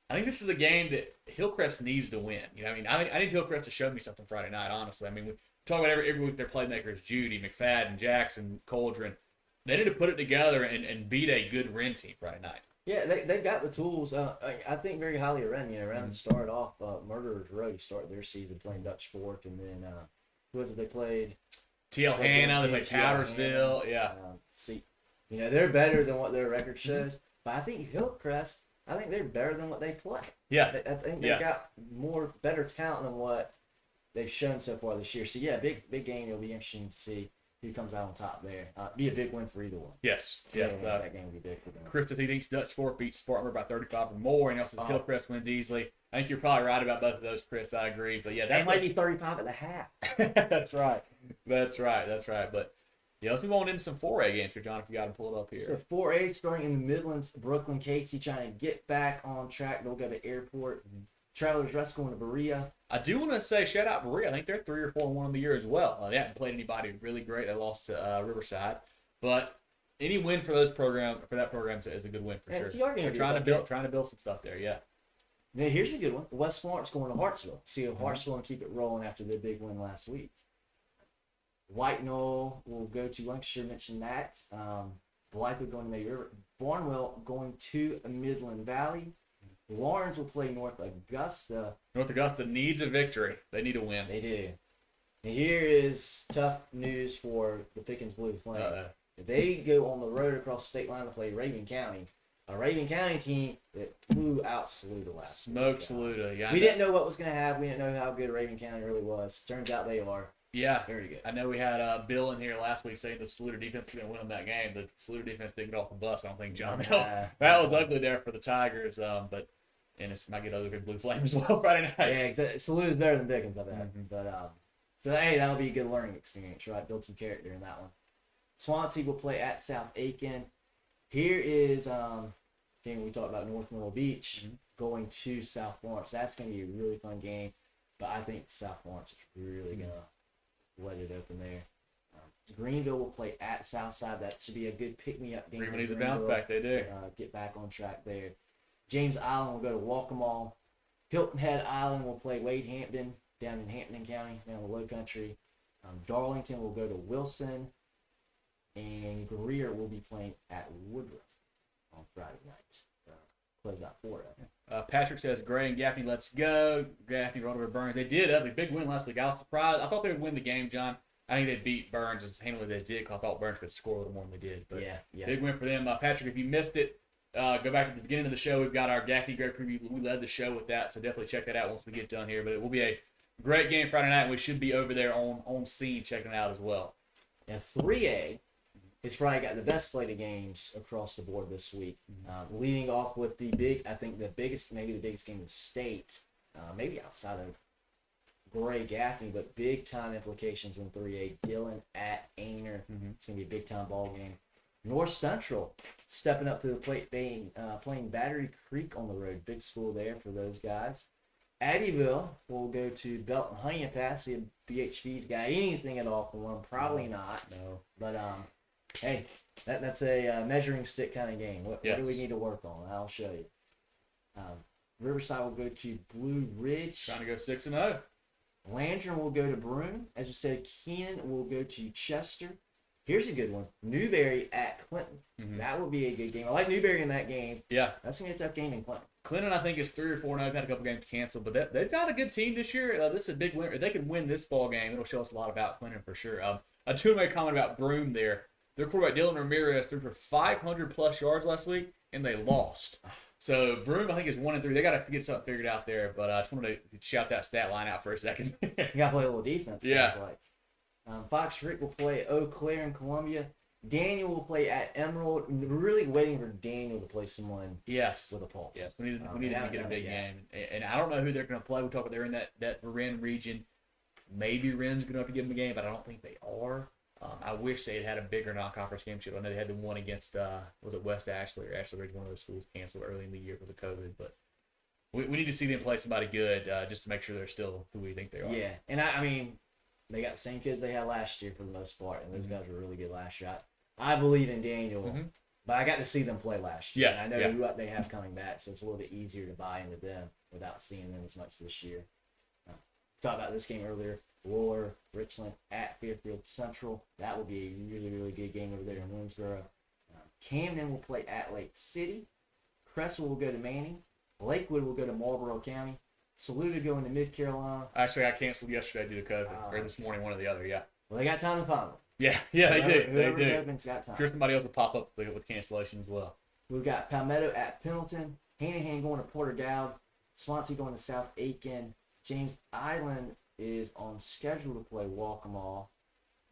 I think this is a game that Hillcrest needs to win. I need Hillcrest to show me something Friday night, honestly. I mean, we talk about every week their playmakers, Judy, McFadden, Jackson, Coldren. They need to put it together and beat a good Wren team Friday night. Yeah, they've got the tools. I think very highly of Wren. Wren started off Murderers Row, started their season playing Dutch Fork, and then who was it they played? TL Hannah, they played Powdersville. Yeah. They're better than what their record shows, but I think Hillcrest, they're better than what they play. Yeah. I think they've got better talent than what they've shown so far this year. So yeah, big game. It'll be interesting to see who comes out on top there. Be a big win for either one. Yes. That game will be big for them. Chris thinks Dutch Fork beats Spartanburg by 35 or more, and also Hillcrest wins easily. I think you're probably right about both of those, Chris. I agree. But yeah, that might be 35 at the half. That's right. But yeah, let's move on into some 4A games here, John, if you got them pulled up here. So 4A starting in the Midlands, Brooklyn Casey trying to get back on track. They'll go to Airport. Travelers Rest going to Berea. I do want to say shout out Berea. I think they're 3 or 4-1 on the year as well. They haven't played anybody really great. They lost to Riverside, but any win for that program is a good win for sure. They're trying to build some stuff there. Yeah. Now here's a good one. West Florence going to Hartsville. See if Hartsville can keep it rolling after their big win last week. White Knoll will go to Lancashire. Mentioned that. Blythewood going to May River. Barnwell going to Midland Valley. Lawrence will play North Augusta. North Augusta needs a victory. They need a win. They do. And here is tough news for the Pickens Blue Flame. If they go on the road across the state line to play Raven County, a Raven County team that blew out Saluda last week. Smoked Saluda. Yeah, we didn't know what was going to happen. We didn't know how good Raven County really was. Turns out they are. Yeah. Very good. I know we had Bill in here last week saying the Saluda defense was going to win them that game. The Saluda defense didn't get off the bus, I don't think, John. That was ugly there for the Tigers, and it might get ugly for the Blue Flame as well Friday night. Yeah, exactly. Saluda's better than Pickens, I bet. But, so, hey, that'll be a good learning experience, right? Build some character in that one. Swansea will play at South Aiken. Here is, we talked about North Myrtle Beach going to South Florence. That's going to be a really fun game. But I think South Florence is really going to let it open there. Greenville will play at Southside. That should be a good pick-me-up game. Greenville needs a bounce back. They do. Get back on track there. James Island will go to Waccamaw. Hilton Head Island will play Wade Hampton down in Hampton County, down in the Low Country. Darlington will go to Wilson. And Greer will be playing at Woodruff on Friday night. Close out Florida. Patrick says, Gray and Gaffney, let's go. Gaffney rode over Burns. They did. That was a big win last week. I was surprised. I thought they would win the game, John. I think they beat Burns as handily as they did because I thought Burns could score a little more than they did. But yeah. Big win for them. Patrick, if you missed it, go back to the beginning of the show. We've got our Gaffney Gray preview. We led the show with that, so definitely check that out once we get done here. But it will be a great game Friday night, and we should be over there on scene checking it out as well. Now, 3A has probably got the best slate of games across the board this week. Leading off with maybe the biggest game in the state, maybe outside of Gray Gaffney, but big time implications in 3A. Dillon at Aynor. It's going to be a big time ball game. North Central stepping up to the plate, playing Battery Creek on the road. Big school there for those guys. Abbeville will go to Belton Honey Pass. See if BHP's got anything at all for them. Probably not. No. But hey, that's a measuring stick kind of game. What do we need to work on? I'll show you. Riverside will go to Blue Ridge. Trying to go 6-0. Landrum will go to Broome. As we said, Keenan will go to Chester. Here's a good one. Newberry at Clinton. Mm-hmm. That will be a good game. I like Newberry in that game. Yeah. That's going to be a tough game in Clinton. Clinton, I think, is 3 or 4-0. They've had a couple games canceled, but they've got a good team this year. This is a big win. If they can win this ball game, it'll show us a lot about Clinton for sure. I do make a comment about Broome there. Their quarterback, Dylan Ramirez, threw for 500-plus yards last week, and they lost. So Broome, I think, is 1-3. They got to get something figured out there, but I just wanted to shout that stat line out for a second. You got to play a little defense. Yeah. Like. Fox Creek will play Eau Claire in Columbia. Daniel will play at Emerald. We're really waiting for Daniel to play someone with a pulse. Yes, we need to get a big game. And I don't know who they're going to play. We talked about they're in that Marin region. Maybe Ren's going to have to give them a game, but I don't think they are. I wish they had a bigger non-conference game. I know they had the one against, was it West Ashley or Ashley Ridge? One of those schools canceled early in the year because of COVID. But we need to see them play somebody good just to make sure they're still who we think they are. Yeah, and I mean, they got the same kids they had last year for the most part, and those guys were really good last shot. I believe in Daniel, but I got to see them play last year. Yeah, and I know what they have coming back, so it's a little bit easier to buy into them without seeing them as much this year. Talked about this game earlier. Lower Richland at Fairfield Central. That will be a really, really good game over there in Winsboro. Camden will play at Lake City. Cresswell will go to Manning. Lakewood will go to Marlboro County. Saluda going to Mid Carolina. Actually, I canceled yesterday due to COVID, or this morning, one or the other, yeah. Well, they got time to find them. Yeah, they do. Whoever's open's got time. I'm sure somebody else will pop up with cancellation as well. We've got Palmetto at Pendleton. Hanahan going to Porter Dowd. Swansea going to South Aiken. James Island is on schedule to play Waccamaw.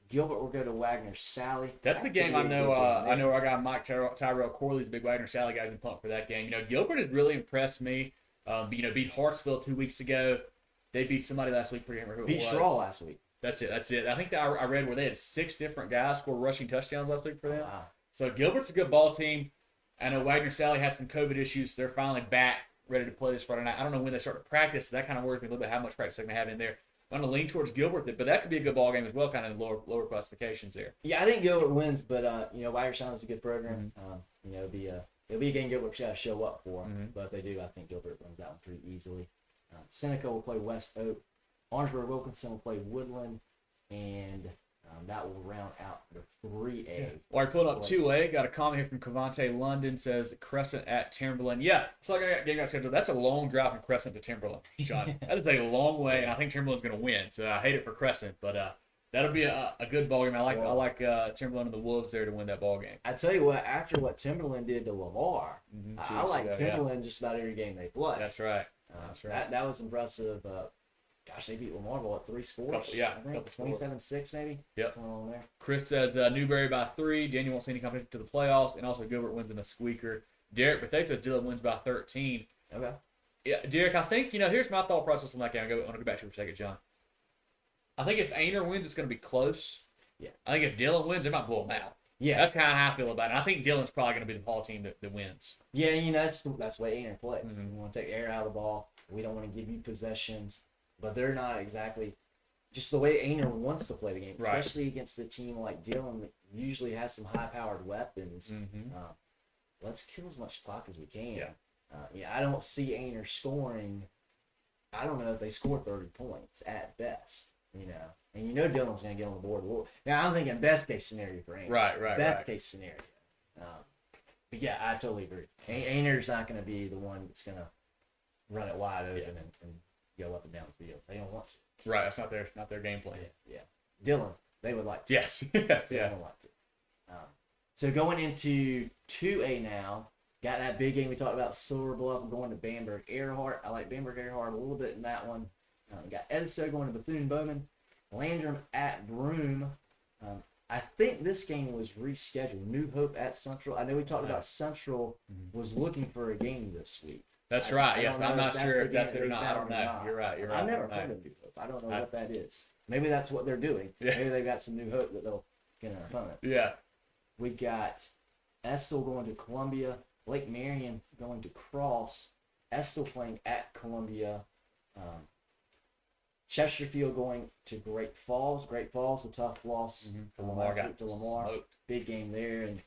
Gilbert will go to Wagner Sally. That's the game I know. I know our guy Mike Tyrell Corley's a big Wagner Sally guy who's been pumped for that game. You know, Gilbert has really impressed me. Beat Hartsville 2 weeks ago. They beat somebody last week. Beat Straw last week. That's it. I think that I read where they had 6 different guys score rushing touchdowns last week for them. Wow. So Gilbert's a good ball team. I know Wagner Sally has some COVID issues. They're finally back, ready to play this Friday night. I don't know when they start to practice. So that kind of worries me a little bit how much practice they're going to have in there. I'm going to lean towards Gilbert, but that could be a good ball game as well, kind of in lower classifications there. Yeah, I think Gilbert wins, but Wagner Sally is a good program. It'll be a game Gilbert's got to show up for. But if they do, I think Gilbert wins that one pretty easily. Seneca will play West Oak. Orangeburg Wilkinson will play Woodland, and that will round out the 3A. Yeah. Well, I pulled up 2A. Got a comment here from Cavante London. Says Crescent at Timberland. Yeah, so I got scheduled. That's a long drive from Crescent to Timberland, John. That is a long way, and I think Timberland's going to win. So I hate it for Crescent, but that'll be a good ball game. I like Timberland and the Wolves there to win that ball game. I tell you what, after what Timberland did to Lamar, I like Timberland just about every game they play. That's right. That was impressive. Gosh, they beat Lamar by 3 scores? I think 27-6 maybe. Yep. Somewhere along there. Chris says Newberry by 3. Daniel won't see any competition to the playoffs, and also Gilbert wins in a squeaker. Derek Bethea says Dillon wins by 13. Okay. Yeah, Derek, I think, here's my thought process on that game. I want to go back to it for a second, John. I think if Aynor wins, it's going to be close. Yeah. I think if Dillon wins, they might blow him out. Yeah. That's how I feel about it. I think Dillon's probably going to be the ball team that wins. Yeah, that's the way Aynor plays. We want to take the air out of the ball. We don't want to give you possessions. But they're not exactly just the way Aynor wants to play the game, especially against a team like Dillon that usually has some high-powered weapons. Let's kill as much clock as we can. I don't see Aynor scoring. I don't know if they score 30 points at best, And Dillon's going to get on the board. Now, I'm thinking best-case scenario for Aynor. Right. Best-case scenario. But, yeah, I totally agree. Aynor's not going to be the one that's going to run it wide open and go up and down the field. They don't want to. Right, that's not their game plan. Yeah. Dillon, they would like to. Yes. They would like to. So going into 2A now, got that big game we talked about, Silver Bluff going to Bamberg Earhart. I like Bamberg Earhart a little bit in that one. We got Edisto going to Bethune-Bowman. Landrum at Broome. I think this game was rescheduled. New Hope at Central. I know we talked about Central was looking for a game this week. That's right. Yes, I'm not sure if that's it or not. I don't know. You're right. I've never heard of New Hope. I don't know what that is. Maybe that's what they're doing. Yeah. Maybe they've got some New Hope that they'll get an opponent. Yeah. We got Estill going to Columbia. Lake Marion going to Cross. Estill playing at Columbia. Chesterfield going to Great Falls. Great Falls, a tough loss For Lamar, to Lamar. smoked. Big game there, and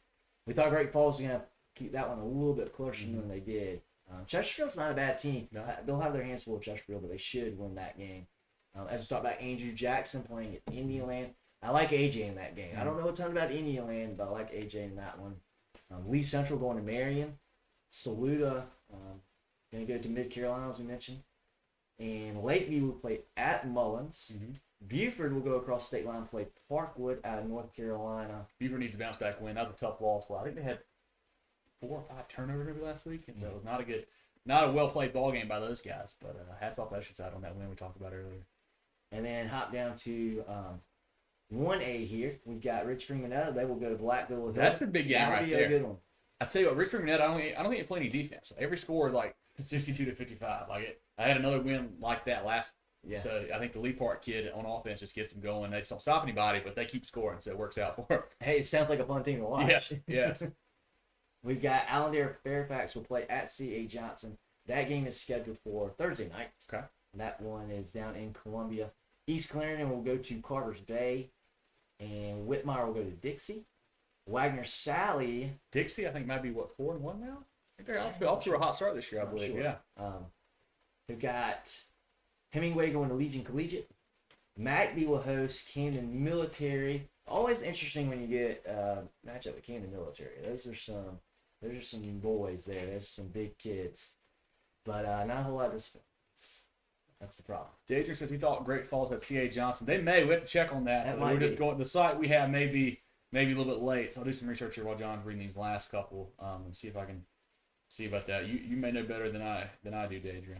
we thought Great Falls was going to keep that one a little bit closer than they did. Chesterfield's not a bad team. No. They'll have their hands full of Chesterfield, but they should win that game. As we talked about Andrew Jackson playing at Indialand, I like AJ in that game. I don't know a ton about Indialand, but I like AJ in that one. Lee Central going to Marion. Saluda going to go to Mid-Carolina, as we mentioned. And Lakeview will play at Mullins. Buford will go across the state line and play Parkwood out of North Carolina. Beaver needs a bounce back win. That was a tough loss. I think they had 4 or 5 turnovers maybe last week, and so it was not a well played ball game by those guys. But hats off to Oceanside on that win we talked about earlier. And then hop down to 1A here. We've got Richmond Minetta. They will go to Blackville. That's a big game right be there. A good one. I tell you what, Richmond Minetta, I don't think they play any defense. Every score is like 62-55. I had another win like that last. Yeah. So I think the Lee Park kid on offense just gets them going. They just don't stop anybody, but they keep scoring, so it works out for them. Hey, it sounds like a fun team to watch. Yes. We've got Allendale Fairfax will play at C.A. Johnson. That game is scheduled for Thursday night. Okay. That one is down in Columbia. East Clarendon will go to Carter's Bay, and Whitmire will go to Dixie. Wagner Sally. Dixie, I think, might be, 4-1 now? I think they're off to a hot start this year, I believe. Sure. Yeah. We've got Hemingway going to Legion Collegiate. McBee will host Camden Military. Always interesting when you get matchup with Camden Military. Those are some boys there. There's some big kids, but not a whole lot of discipline. That's the problem. Deidre says he thought Great Falls had C.A. Johnson. They may. We have to check on that. That We're might just be. going. The site we have may be a little bit late, so I'll do some research here while John's reading these last couple and see if I can see about that. You may know better than I do, Deidre.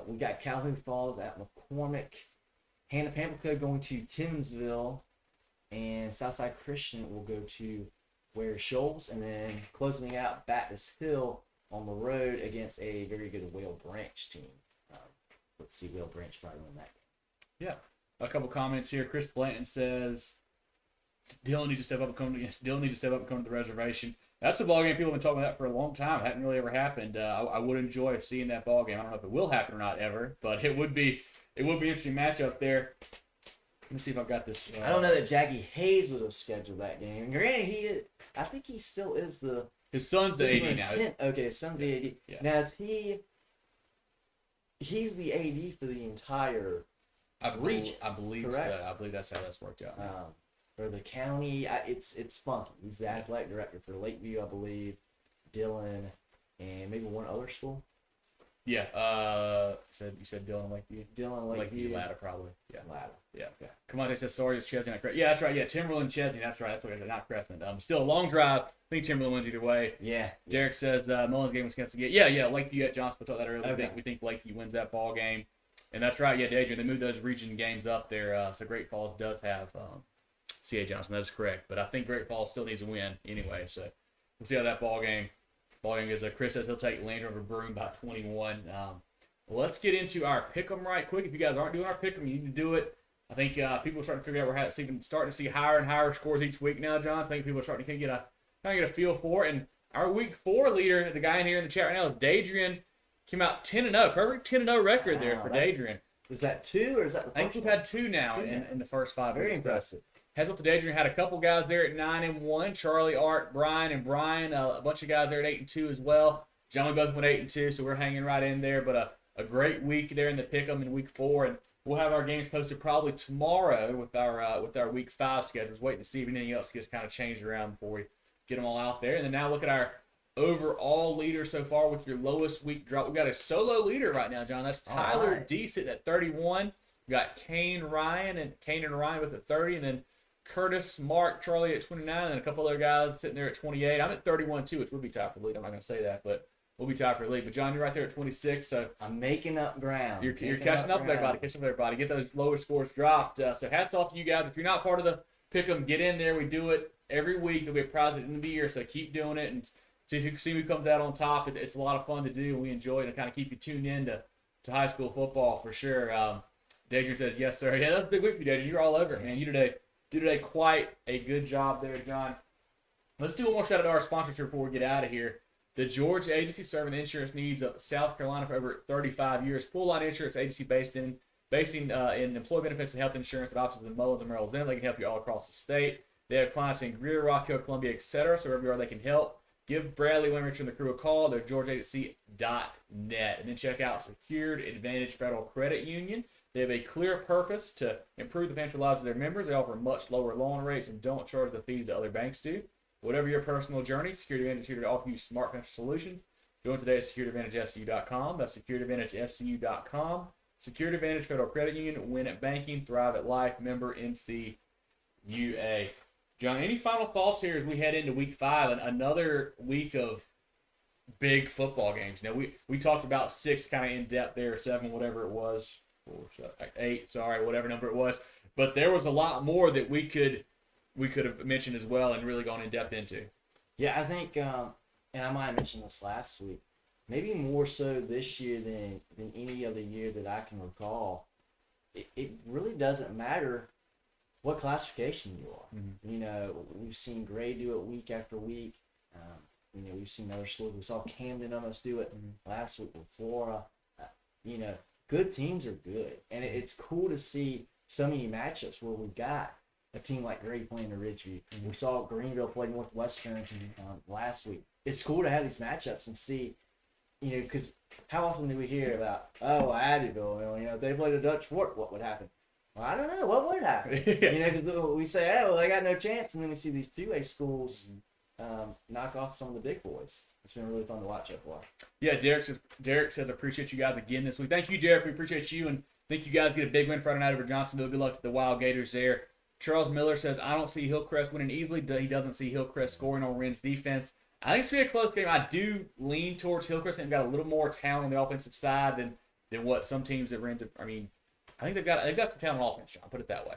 We got Calhoun Falls at McCormick. Hannah Pamplico going to Timmonsville, and Southside Christian will go to Ware Shoals, and then closing out Baptist Hill on the road against a very good Whale Branch team. Let's see, Whale Branch probably win that game. Yeah, a couple comments here. Chris Blanton says Dillon needs to step up and come to the reservation. That's a ball game people have been talking about for a long time. It hadn't really ever happened. I would enjoy seeing that ball game. I don't know if it will happen or not ever, but it would be an interesting matchup there. Let me see if I've got this. I don't know that Jackie Hayes would have scheduled that game. And granted, I think he still is his son's the AD now. Okay, his son's the AD. Yeah. Now is he's the AD for the entire region. I believe correct? so. I believe that's how that's worked out. For the county, it's funky. He's the athletic director for Lakeview, I believe, Dillon, and maybe one other school. Yeah. You said Dillon Lakeview. Dillon Lakeview. Ladder probably. Yeah. Ladder. Yeah. Okay. Come on, they said sorry, it's Chesney, not Crescent. Yeah, that's right. Yeah, Timberland, Chesney. That's right. That's what it is. Not Crescent. Still a long drive. I think Timberland wins either way. Yeah. Derek says Mullins game was against the Yeah. Lakeview at Johnson. We talked that earlier. Okay. We think Lakeview wins that ball game, and that's right. Yeah, Adrian, they moved those region games up there. So Great Falls does have C.A. Johnson. That is correct, but I think Great Falls still needs a win anyway. So we'll see how that ball game goes. Chris says he'll take Lander over Broome by 21. Let's get into our pick'em right quick. If you guys aren't doing our pick'em, you need to do it. I think people are starting to figure out we're starting to see higher and higher scores each week now, John. I think people are starting to get a feel for it. And our week 4 leader, the guy in here in the chat right now, is Dadrian. Came out 10-0, perfect 10-0 record there for Dadrian. Was that 2 or is that the first I think we've had 2 now in the first 5 Very weeks. impressive. Heads up to Dadrian. Had a couple guys there at 9-1. Charlie, Art, Brian, and Brian. A bunch of guys there at 8-2 as well. John, we both went 8-2, so we're hanging right in there. But a great week there in the pick'em in week 4, and we'll have our games posted probably tomorrow with our week 5 schedules. Waiting to see if anything else gets kind of changed around before we get them all out there. And then now look at our overall leader so far with your lowest week drop. We've got a solo leader right now, John. That's Tyler D sitting at 31. We got Kane and Ryan with a 30, and then Curtis, Mark, Charlie at 29, and a couple other guys sitting there at 28. I'm at 31 too, which would be tied for the lead. I'm not going to say that, but we'll be tied for the lead. But John, you're right there at 26. So I'm making up ground. You're catching up with everybody. Catching up with everybody. Get those lower scores dropped. So hats off to you guys. If you're not part of the pick'em, get in there. We do it every week. There'll be a prize at the end of the year, so keep doing it and see who comes out on top. It's a lot of fun to do, and we enjoy it and kind of keep you tuned in to high school football for sure. Dejan says yes, sir. Yeah, that's a big week for you, Dejan. You're all over it, man. You did quite a good job there, John. Let's do one more shout out to our sponsors here before we get out of here. The Georgia agency serving the insurance needs of South Carolina for over 35 years. Full-line insurance agency based in employee benefits and health insurance with offices in Mullins and Myrtle. They can help you all across the state. They have clients in Greer, Rock Hill, Columbia, etc. So wherever you are, they can help. Give Bradley, Winrich, and the crew a call. They're georgiaagency.net. And then check out Secured Advantage Federal Credit Union. They have a clear purpose to improve the financial lives of their members. They offer much lower loan rates and don't charge the fees that other banks do. Whatever your personal journey, Secured Advantage is here to offer you smart financial solutions. Join today at securedadvantagefcu.com. That's securedadvantagefcu.com. Secured Advantage Federal Credit Union. Win at banking. Thrive at life. Member NCUA. John, any final thoughts here as we head into week 5 and another week of big football games? Now, we talked about 6 kind of in depth there, 7, whatever it was, 8, sorry, whatever number it was. But there was a lot more that we could have mentioned as well and really gone in depth into. Yeah, I think, and I might have mentioned this last week, maybe more so this year than any other year that I can recall. It really doesn't matter what classification you are. Mm-hmm. You know, we've seen Gray do it week after week. You know, we've seen other schools. We saw Camden almost do it last week with Flora. You know, good teams are good. And it's cool to see so many matchups where we've got a team like Gray playing the Ridgeview. We saw Greenville play Northwestern last week. It's cool to have these matchups and see, you know, because how often do we hear about, Abbeville, you know, if they played a Dutch Fort, what would happen? Well, I don't know. What would happen? You know, because we say, they got no chance, and then we see these 2A schools knock off some of the big boys. It's been really fun to watch so far. Yeah, Derek says, appreciate you guys again this week. Thank you, Derek. We appreciate you, and think you guys get a big win Friday night over Johnsonville. Good luck to the Wild Gators there. Charles Miller says, I don't see Hillcrest winning easily. He doesn't see Hillcrest scoring on Wren's defense. I think it's going to be a close game. I do lean towards Hillcrest and got a little more talent on the offensive side than what some teams that Wren's. I mean, I think they've got some talent on offense, John. Put it that way.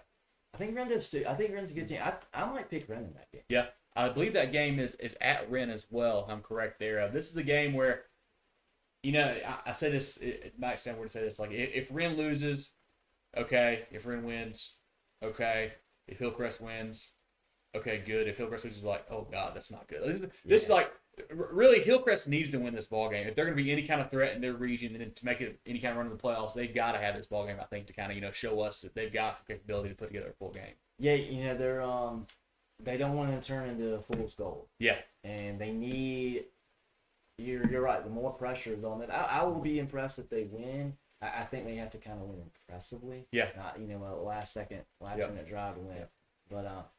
I think Wren does too. I think Wren's a good team. I might pick Wren in that game. Yeah, I believe that game is at Wren as well. If I'm correct there. This is a game where, you know, I say this. It might sound weird to say this. Like if Wren loses, okay. If Wren wins, okay. If Hillcrest wins, okay, good. If Hillcrest loses, like, oh God, that's not good. This is like really Hillcrest needs to win this ball game if they're going to be any kind of threat in their region and to make it any kind of run in the playoffs. They've got to have this ball game, I think, to kind of, you know, show us that they've got some capability to put together a full game. Yeah, you know, they don't want to turn into a fool's gold. Yeah, and they need. You're right. The more pressure is on them. I will be impressed if they win. I think they have to kind of win impressively. Yeah. Not, you know, a last minute drive to win. Yeah. But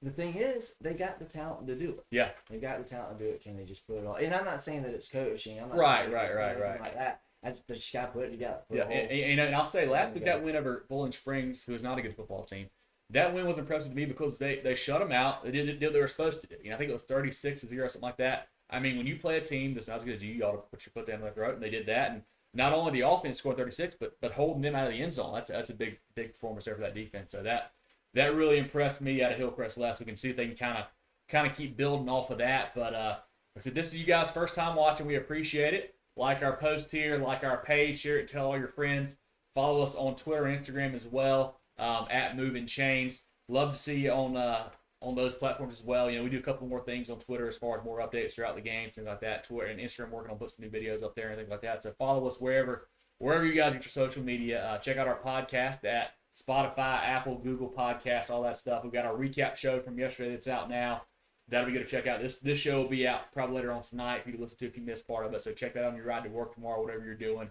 the thing is, they got the talent to do it. Yeah. They got the talent to do it. Can they just put it all? And I'm not saying that it's coaching. I'm not right. Like that. They just got to put it together. Yeah, and I'll say last week that win over Bowling Springs, who is not a good football team, that win was impressive to me because they shut them out. They did what they were supposed to do. You know, I think it was 36-0 or something like that. I mean, when you play a team that's not as good as you ought to put your foot down their throat, and they did that. And not only the offense scored 36, but holding them out of the end zone. That's a big performance there for that defense. So that really impressed me out of Hillcrest last week, and see if they can kind of keep building off of that. But I said, this is you guys' first time watching. We appreciate it. Like our post here, like our page, share it, tell all your friends. Follow us on Twitter and Instagram as well, at Movin' Chains. Love to see you on those platforms as well. You know, we do a couple more things on Twitter as far as more updates throughout the game, things like that. Twitter and Instagram, working on putting some new videos up there and things like that. So follow us wherever you guys get your social media. Check out our podcast at Spotify, Apple, Google Podcasts, all that stuff. We've got our recap show from yesterday that's out now. That'll be good to check out. This show will be out probably later on tonight if you can listen to it if you missed part of it. So check that out on your ride to work tomorrow, whatever you're doing.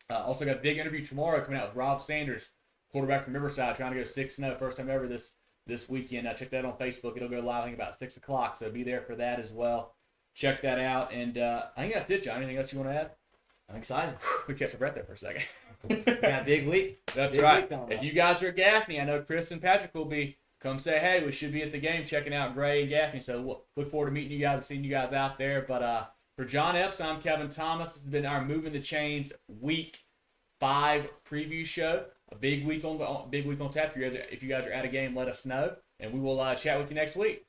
Also got a big interview tomorrow coming out with Rob Sanders, quarterback from Riverside, trying to go 6-0, first time ever this weekend. Check that on Facebook. It'll go live, I think, about 6 o'clock, so be there for that as well. Check that out. And I think that's it, John. Anything else you want to add? I'm excited. We kept our breath there for a second. Got a big week. That's big right. Week if you guys are at Gaffney, I know Chris and Patrick will be. Come say, hey, we should be at the game checking out Gray and Gaffney. So we'll look forward to meeting you guys and seeing you guys out there. But for John Epps, I'm Kevin Thomas. This has been our Movin the Chains Week 5 preview show. A big week on tap. If you guys are at a game, let us know. And we will chat with you next week.